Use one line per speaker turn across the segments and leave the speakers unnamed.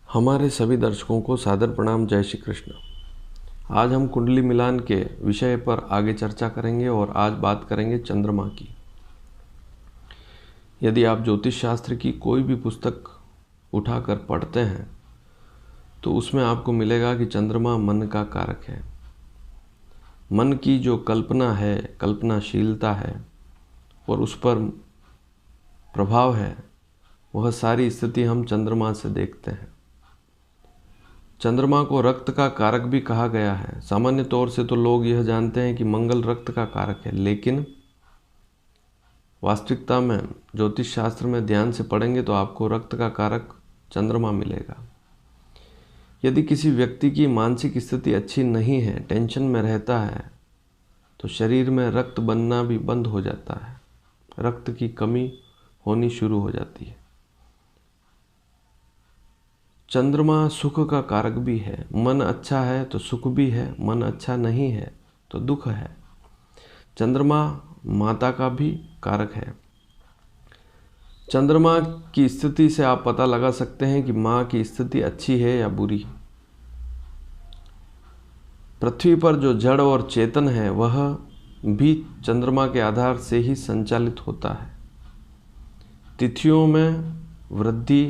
हमारे सभी दर्शकों को सादर प्रणाम। जय श्री कृष्ण। आज हम कुंडली मिलान के विषय पर आगे चर्चा करेंगे और आज बात करेंगे चंद्रमा की। यदि आप ज्योतिष शास्त्र की कोई भी पुस्तक उठाकर पढ़ते हैं तो उसमें आपको मिलेगा कि चंद्रमा मन का कारक है। मन की जो कल्पना है, कल्पनाशीलता है और उस पर प्रभाव है, वह सारी स्थिति हम चंद्रमा से देखते हैं। चंद्रमा को रक्त का कारक भी कहा गया है। सामान्य तौर से तो लोग यह जानते हैं कि मंगल रक्त का कारक है, लेकिन वास्तविकता में ज्योतिष शास्त्र में ध्यान से पढ़ेंगे तो आपको रक्त का कारक चंद्रमा मिलेगा। यदि किसी व्यक्ति की मानसिक स्थिति अच्छी नहीं है, टेंशन में रहता है, तो शरीर में रक्त बनना भी बंद हो जाता है, रक्त की कमी होनी शुरू हो जाती है। चंद्रमा सुख का कारक भी है। मन अच्छा है तो सुख भी है, मन अच्छा नहीं है तो दुख है। चंद्रमा माता का भी कारक है। चंद्रमा की स्थिति से आप पता लगा सकते हैं कि माँ की स्थिति अच्छी है या बुरी। पृथ्वी पर जो जड़ और चेतन है वह भी चंद्रमा के आधार से ही संचालित होता है। तिथियों में वृद्धि,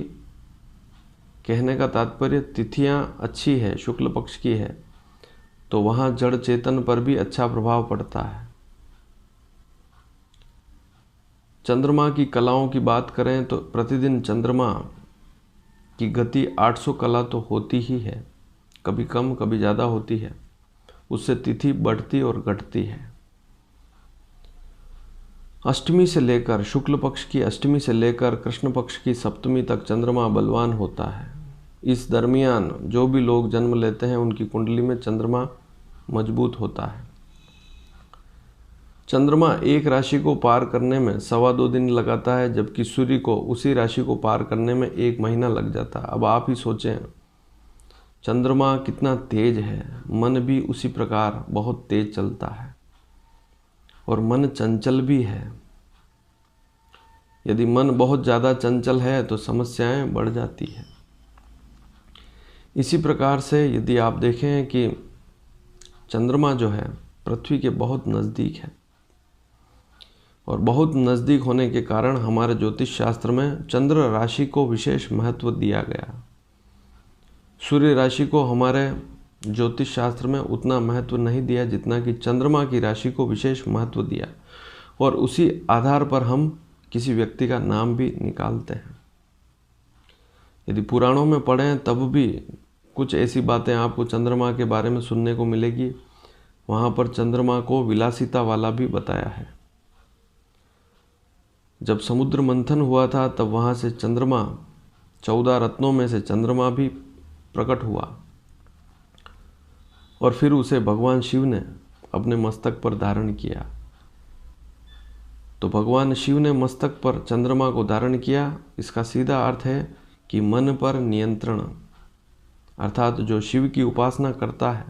कहने का तात्पर्य तिथियां अच्छी है, शुक्ल पक्ष की है, तो वहाँ जड़ चेतन पर भी अच्छा प्रभाव पड़ता है। चंद्रमा की कलाओं की बात करें तो प्रतिदिन चंद्रमा की गति 800 कला तो होती ही है, कभी कम कभी ज़्यादा होती है। उससे तिथि बढ़ती और घटती है। अष्टमी से लेकर, शुक्ल पक्ष की अष्टमी से लेकर कृष्ण पक्ष की सप्तमी तक चंद्रमा बलवान होता है। इस दरमियान जो भी लोग जन्म लेते हैं उनकी कुंडली में चंद्रमा मजबूत होता है। चंद्रमा एक राशि को पार करने में 2.25 दिन लगाता है, जबकि सूर्य को उसी राशि को पार करने में 1 महीना लग जाता है। अब आप ही सोचें, चंद्रमा कितना तेज है, मन भी उसी प्रकार बहुत तेज चलता है और मन चंचल भी है। यदि मन बहुत ज़्यादा चंचल है तो समस्याएं बढ़ जाती है। इसी प्रकार से यदि आप देखें कि चंद्रमा जो है पृथ्वी के बहुत नज़दीक है और बहुत नज़दीक होने के कारण हमारे ज्योतिष शास्त्र में चंद्र राशि को विशेष महत्व दिया गया। सूर्य राशि को हमारे ज्योतिष शास्त्र में उतना महत्व नहीं दिया जितना कि चंद्रमा की राशि को विशेष महत्व दिया, और उसी आधार पर हम किसी व्यक्ति का नाम भी निकालते हैं। यदि पुराणों में पढ़ें तब भी कुछ ऐसी बातें आपको चंद्रमा के बारे में सुनने को मिलेगी। वहाँ पर चंद्रमा को विलासिता वाला भी बताया है। जब समुद्र मंथन हुआ था तब वहाँ से चंद्रमा, 14 रत्नों में से चंद्रमा भी प्रकट हुआ और फिर उसे भगवान शिव ने अपने मस्तक पर धारण किया। तो भगवान शिव ने मस्तक पर चंद्रमा को धारण किया, इसका सीधा अर्थ है कि मन पर नियंत्रण, अर्थात जो शिव की उपासना करता है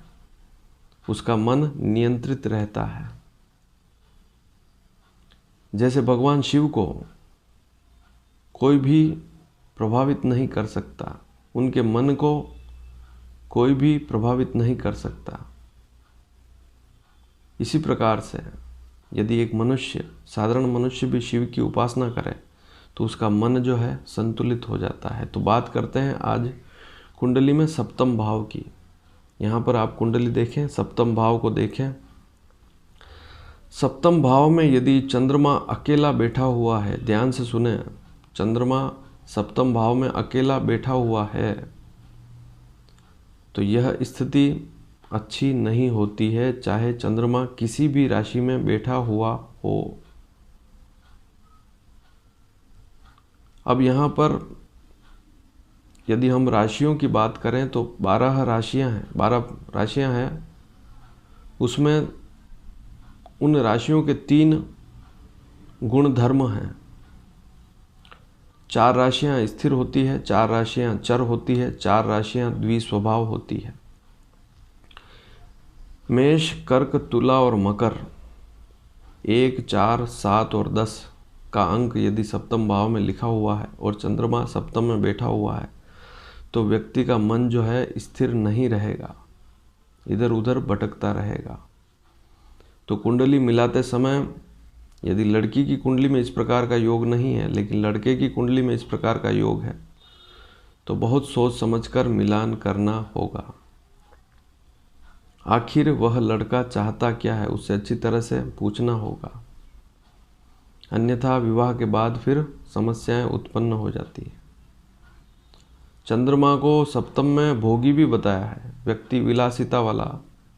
उसका मन नियंत्रित रहता है। जैसे भगवान शिव को कोई भी प्रभावित नहीं कर सकता, उनके मन को कोई भी प्रभावित नहीं कर सकता। इसी प्रकार से यदि एक मनुष्य, साधारण मनुष्य भी शिव की उपासना करे तो उसका मन जो है संतुलित हो जाता है। तो बात करते हैं आज कुंडली में सप्तम भाव की। यहाँ पर आप कुंडली देखें, सप्तम भाव को देखें। सप्तम भाव में यदि चंद्रमा अकेला बैठा हुआ है, ध्यान से सुने, चंद्रमा सप्तम भाव में अकेला बैठा हुआ है तो यह स्थिति अच्छी नहीं होती है, चाहे चंद्रमा किसी भी राशि में बैठा हुआ हो। अब यहाँ पर यदि हम राशियों की बात करें तो 12 राशियां हैं। उसमें उन राशियों के 3 गुण धर्म हैं। 4 राशियां स्थिर होती है, 4 राशियां चर होती है, 4 राशियां द्विस्वभाव होती है। मेष, कर्क, तुला और मकर 1, 4, 7 और 10 का अंक यदि सप्तम भाव में लिखा हुआ है और चंद्रमा सप्तम में बैठा हुआ है तो व्यक्ति का मन जो है स्थिर नहीं रहेगा, इधर उधर भटकता रहेगा। तो कुंडली मिलाते समय यदि लड़की की कुंडली में इस प्रकार का योग नहीं है, लेकिन लड़के की कुंडली में इस प्रकार का योग है, तो बहुत सोच समझकर मिलान करना होगा। आखिर वह लड़का चाहता क्या है, उससे अच्छी तरह से पूछना होगा, अन्यथा विवाह के बाद फिर समस्याएं उत्पन्न हो जाती है। चंद्रमा को सप्तम में भोगी भी बताया है, व्यक्ति विलासिता वाला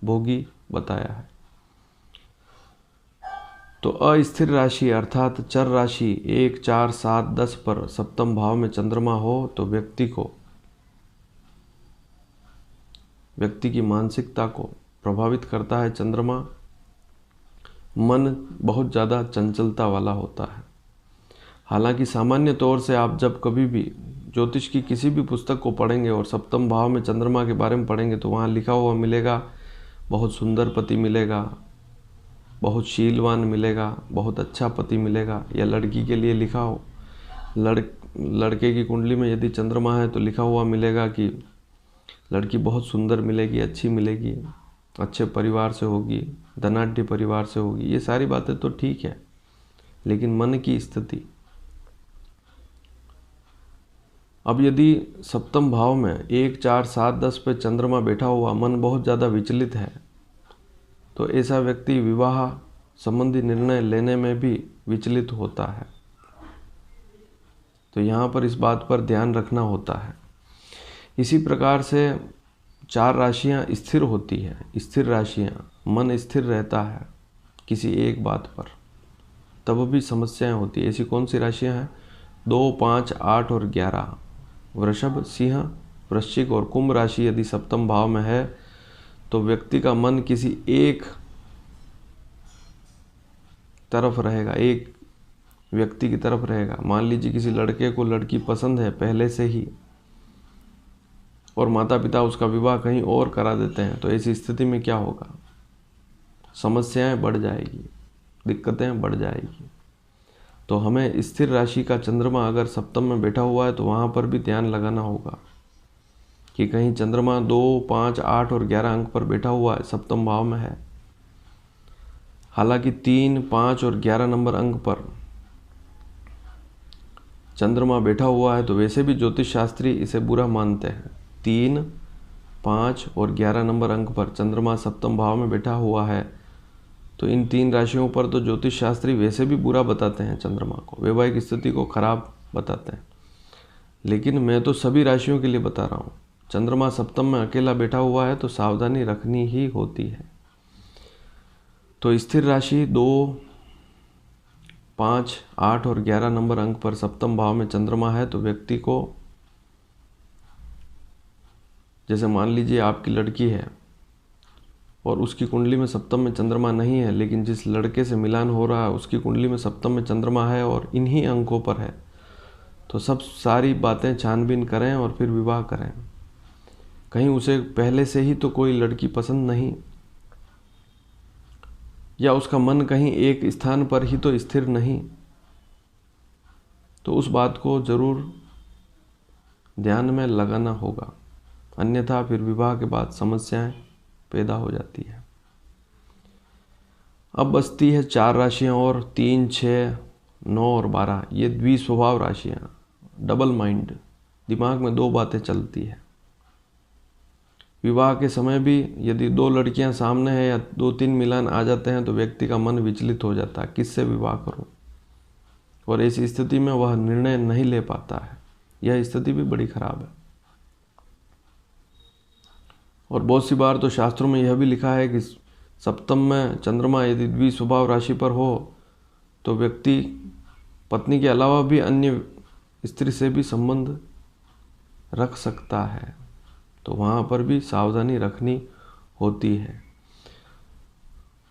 भोगी बताया है। तो अस्थिर राशि अर्थात चर राशि 1, 4, 7, 10 पर सप्तम भाव में चंद्रमा हो तो व्यक्ति की मानसिकता को प्रभावित करता है। चंद्रमा मन बहुत ज़्यादा चंचलता वाला होता है। हालांकि सामान्य तौर से आप जब कभी भी ज्योतिष की किसी भी पुस्तक को पढ़ेंगे और सप्तम भाव में चंद्रमा के बारे में पढ़ेंगे तो वहाँ लिखा हुआ मिलेगा बहुत सुंदर पति मिलेगा, बहुत शीलवान मिलेगा, बहुत अच्छा पति मिलेगा, या लड़की के लिए लिखा हो लड़के की कुंडली में यदि चंद्रमा है तो लिखा हुआ मिलेगा कि लड़की बहुत सुंदर मिलेगी, अच्छी मिलेगी, अच्छे परिवार से होगी, धनाढ्य परिवार से होगी। ये सारी बातें तो ठीक है, लेकिन मन की स्थिति, अब यदि सप्तम भाव में 1, 4, 7, 10 पे चंद्रमा बैठा हुआ मन बहुत ज़्यादा विचलित है तो ऐसा व्यक्ति विवाह संबंधी निर्णय लेने में भी विचलित होता है। तो यहाँ पर इस बात पर ध्यान रखना होता है। इसी प्रकार से 4 राशियाँ स्थिर होती है, स्थिर राशियाँ, मन स्थिर रहता है किसी एक बात पर, तब भी समस्याएं होती है। ऐसी कौन सी राशियाँ हैं? 2, 5, 8 और 11। वृषभ, सिंह, वृश्चिक और कुंभ राशि यदि सप्तम भाव में है तो व्यक्ति का मन किसी एक तरफ रहेगा, एक व्यक्ति की तरफ रहेगा। मान लीजिए किसी लड़के को लड़की पसंद है पहले से ही और माता पिता उसका विवाह कहीं और करा देते हैं, तो ऐसी स्थिति में क्या होगा? समस्याएं बढ़ जाएगी, दिक्कतें बढ़ जाएगी। तो हमें स्थिर राशि का चंद्रमा अगर सप्तम में बैठा हुआ है तो वहाँ पर भी ध्यान लगाना होगा कि कहीं चंद्रमा 2, 5, 8 और 11 अंक पर बैठा हुआ है, सप्तम भाव में है। हालांकि 3, 5 और 11 नंबर अंक पर चंद्रमा बैठा हुआ है तो वैसे भी ज्योतिष शास्त्री इसे बुरा मानते हैं। 3, 5 और 11 नंबर अंक पर चंद्रमा सप्तम भाव में बैठा हुआ है तो इन 3 राशियों पर तो ज्योतिष शास्त्री वैसे भी बुरा बताते हैं चंद्रमा को, वैवाहिक स्थिति को खराब बताते हैं। लेकिन मैं तो सभी राशियों के लिए बता रहा हूँ, चंद्रमा सप्तम में अकेला बैठा हुआ है तो सावधानी रखनी ही होती है। तो स्थिर राशि 2, 5, 8 और 11 नंबर अंक पर सप्तम भाव में चंद्रमा है तो व्यक्ति को, जैसे मान लीजिए आपकी लड़की है और उसकी कुंडली में सप्तम में चंद्रमा नहीं है, लेकिन जिस लड़के से मिलान हो रहा है उसकी कुंडली में सप्तम में चंद्रमा है और इन्हीं अंकों पर है, तो सब सारी बातें छानबीन करें और फिर विवाह करें। कहीं उसे पहले से ही तो कोई लड़की पसंद नहीं, या उसका मन कहीं एक स्थान पर ही तो स्थिर नहीं, तो उस बात को जरूर ध्यान में लगाना होगा, अन्यथा फिर विवाह के बाद समस्याएं पैदा हो जाती है। अब बचती है 4 राशियां और 3, 6, 9 और 12। ये द्विस्वभाव राशियां, डबल माइंड, दिमाग में 2 बातें चलती है। विवाह के समय भी यदि 2 लड़कियां सामने हैं या 2-3 मिलान आ जाते हैं तो व्यक्ति का मन विचलित हो जाता है, किससे विवाह करूं, और ऐसी स्थिति में वह निर्णय नहीं ले पाता है। यह स्थिति भी बड़ी खराब है। और बहुत सी बार तो शास्त्रों में यह भी लिखा है कि सप्तम में चंद्रमा यदि द्विस्वभाव राशि पर हो तो व्यक्ति पत्नी के अलावा भी अन्य स्त्री से भी संबंध रख सकता है, तो वहाँ पर भी सावधानी रखनी होती है।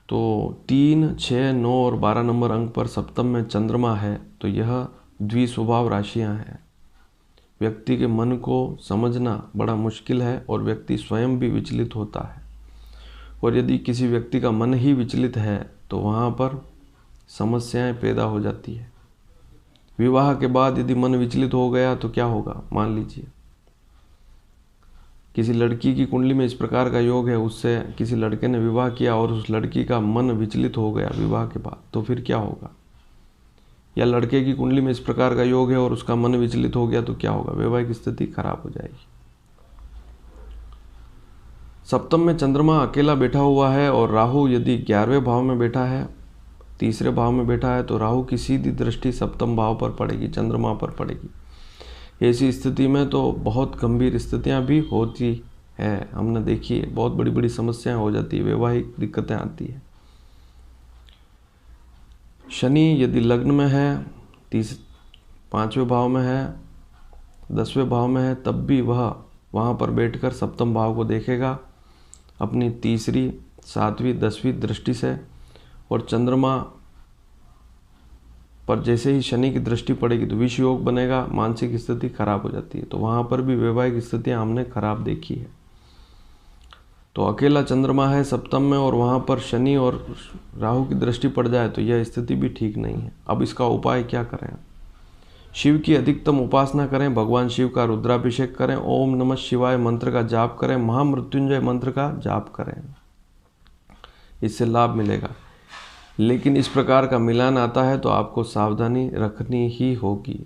तो 3, 6, 9 और 12 नंबर अंक पर सप्तम में चंद्रमा है तो यह द्विस्वभाव राशियाँ हैं। व्यक्ति के मन को समझना बड़ा मुश्किल है और व्यक्ति स्वयं भी विचलित होता है, और यदि किसी व्यक्ति का मन ही विचलित है तो वहाँ पर समस्याएं पैदा हो जाती है। विवाह के बाद यदि मन विचलित हो गया तो क्या होगा? मान लीजिए किसी लड़की की कुंडली में इस प्रकार का योग है, उससे किसी लड़के ने विवाह किया और उस लड़की का मन विचलित हो गया विवाह के बाद, तो फिर क्या होगा? या लड़के की कुंडली में इस प्रकार का योग है और उसका मन विचलित हो गया तो क्या होगा? वैवाहिक स्थिति खराब हो जाएगी। सप्तम में चंद्रमा अकेला बैठा हुआ है और राहु यदि 11वें भाव में बैठा है, तीसरे भाव में बैठा है, तो राहु की सीधी दृष्टि सप्तम भाव पर पड़ेगी, चंद्रमा पर पड़ेगी। ऐसी स्थिति में तो बहुत गंभीर स्थितियां भी होती है, हमने देखी है, बहुत बड़ी बड़ी समस्याएं हो जाती है, वैवाहिक दिक्कतें आती है। शनि यदि लग्न में है, 5वें भाव में है, 10वें भाव में है, तब भी वह वहाँ पर बैठकर सप्तम भाव को देखेगा अपनी तीसरी, 7वीं, 10वीं दृष्टि से। और चंद्रमा पर जैसे ही शनि की दृष्टि पड़ेगी तो विष योग बनेगा, मानसिक स्थिति खराब हो जाती है। तो वहाँ पर भी वैवाहिक स्थितियाँ हमने खराब देखी है। तो अकेला चंद्रमा है सप्तम में और वहाँ पर शनि और राहु की दृष्टि पड़ जाए तो यह स्थिति भी ठीक नहीं है। अब इसका उपाय क्या करें? शिव की अधिकतम उपासना करें, भगवान शिव का रुद्राभिषेक करें, ओम नमः शिवाय मंत्र का जाप करें, महामृत्युंजय मंत्र का जाप करें, इससे लाभ मिलेगा। लेकिन इस प्रकार का मिलान आता है तो आपको सावधानी रखनी ही होगी।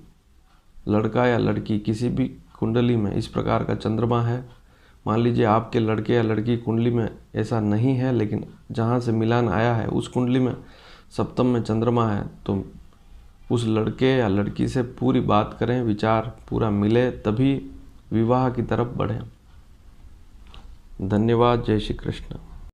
लड़का या लड़की किसी भी कुंडली में इस प्रकार का चंद्रमा है, मान लीजिए आपके लड़के या लड़की कुंडली में ऐसा नहीं है, लेकिन जहाँ से मिलान आया है उस कुंडली में सप्तम में चंद्रमा है, तो उस लड़के या लड़की से पूरी बात करें, विचार पूरा मिले तभी विवाह की तरफ बढ़ें। धन्यवाद। जय श्री कृष्ण।